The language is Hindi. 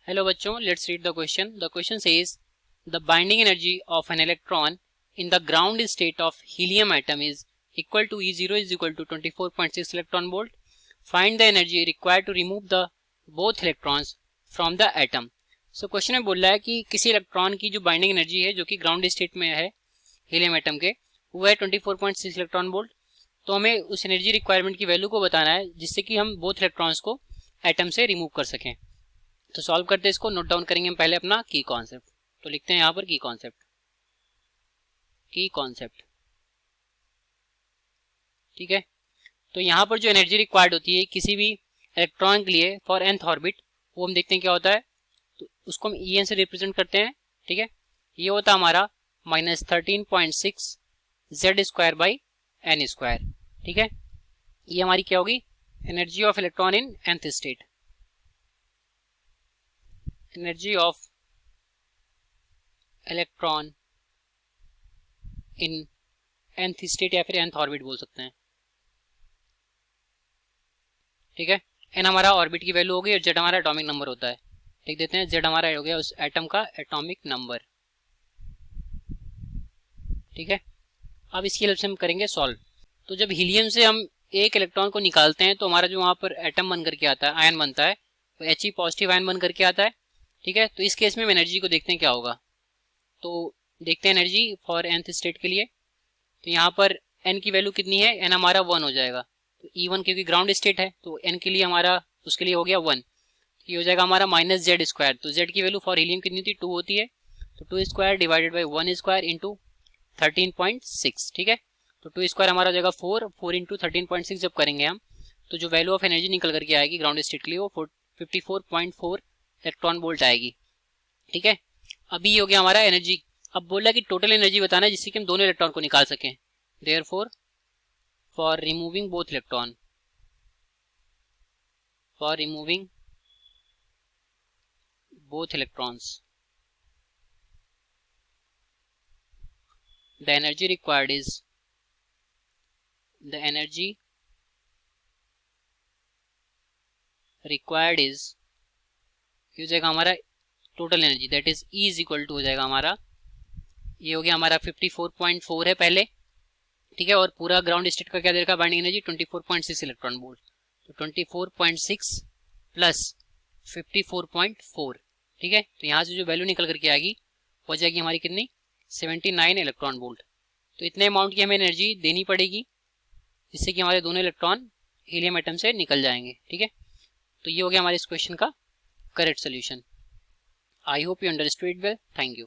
हेलो बच्चों, let's read the question. The question says the binding energy of an electron in the ground state of helium atom is equal to E0 is equal to 24.6 electron volt. Find the energy required to remove the both electrons from the atom. So question में बोल रहा है कि किसी इलेक्ट्रॉन की जो बाइंडिंग एनर्जी है जो कि ग्राउंड स्टेट में है हीलियम एटम के, वो है 24.6 इलेक्ट्रॉन वोल्ट. तो हमें उस एनर्जी रिक्वायरमेंट की वैल्यू को बताना है जिससे कि हम बोथ इलेक्ट्रॉन्स को एटम से रिमूव कर सकें. तो सॉल्व करते हैं इसको. नोट डाउन करेंगे हम पहले अपना की कॉन्सेप्ट. तो लिखते हैं यहाँ पर की कॉन्सेप्ट. ठीक है. तो यहाँ पर जो एनर्जी रिक्वायर्ड होती है किसी भी इलेक्ट्रॉन के लिए फॉर nth ऑर्बिट, वो हम देखते हैं क्या होता है. तो उसको हम En से रिप्रेजेंट करते हैं. ठीक है. ये होता है हमारा -13.6 Z² बाई n². ठीक है. ये हमारी क्या होगी, energy of electron in nth state. Energy of electron in nth state या फिर nth ऑर्बिट बोल सकते हैं. ठीक है. n हमारा ऑर्बिट की वैल्यू होगी और z हमारा एटॉमिक नंबर होता है. लिख देते हैं z हमारा हो गया उस एटम का एटॉमिक नंबर. ठीक है. अब इसकी हेल्प से हम करेंगे सॉल्व. तो जब हीलियम से हम एक इलेक्ट्रॉन को निकालते हैं तो हमारा जो वहाँ पर एटम बन करके आता है, आयन बनता है, वो He पॉजिटिव आयन बन करके आता है. ठीक है. तो इस केस में हम एनर्जी को देखते हैं क्या होगा. तो देखते हैं एनर्जी फॉर nth स्टेट के लिए. तो यहाँ पर n की वैल्यू कितनी है, n हमारा 1 हो जाएगा. तो E1 क्योंकि ग्राउंड स्टेट है तो n के लिए हमारा उसके लिए हो गया 1. ये हो जाएगा हमारा -Z². तो z की वैल्यू फॉर हीलियम कितनी थी, 2 होती है. तो 2² डिवाइडेड बाई 1² इंटू 13.6. ठीक है. तो 2² हमारा हो जाएगा 4 इंटू 13.6 जब करेंगे हम तो जो वैल्यू ऑफ एनर्जी निकल करके आएगी ग्राउंड स्टेट के लिए वो 54.4 इलेक्ट्रॉन वोल्ट आएगी. ठीक है. अभी ये हो गया हमारा एनर्जी. अब बोला कि टोटल एनर्जी बताना है जिससे कि हम दोनों इलेक्ट्रॉन को निकाल सकें. Therefore for removing both electron, the energy required is ये हो जाएगा हमारा total energy, that is E is equal to हो जाएगा हमारा, ये हो गया हमारा 54.4 है पहले. ठीक है. और पूरा ग्राउंड स्टेट का क्या दे रखा है बाइंडिंग एनर्जी 24.6 इलेक्ट्रॉन वोल्ट. तो 24.6 प्लस 54.4. ठीक है. तो यहाँ से जो वैल्यू निकल करके आएगी हो जाएगी हमारी कितनी, 79 इलेक्ट्रॉन वोल्ट. तो इतने अमाउंट की हमें एनर्जी देनी पड़ेगी जिससे कि हमारे दोनों इलेक्ट्रॉन हीलियम एटम से निकल जाएंगे. ठीक है. तो ये हो गया हमारे इस क्वेश्चन का correct solution. I hope you understood it well. Thank you.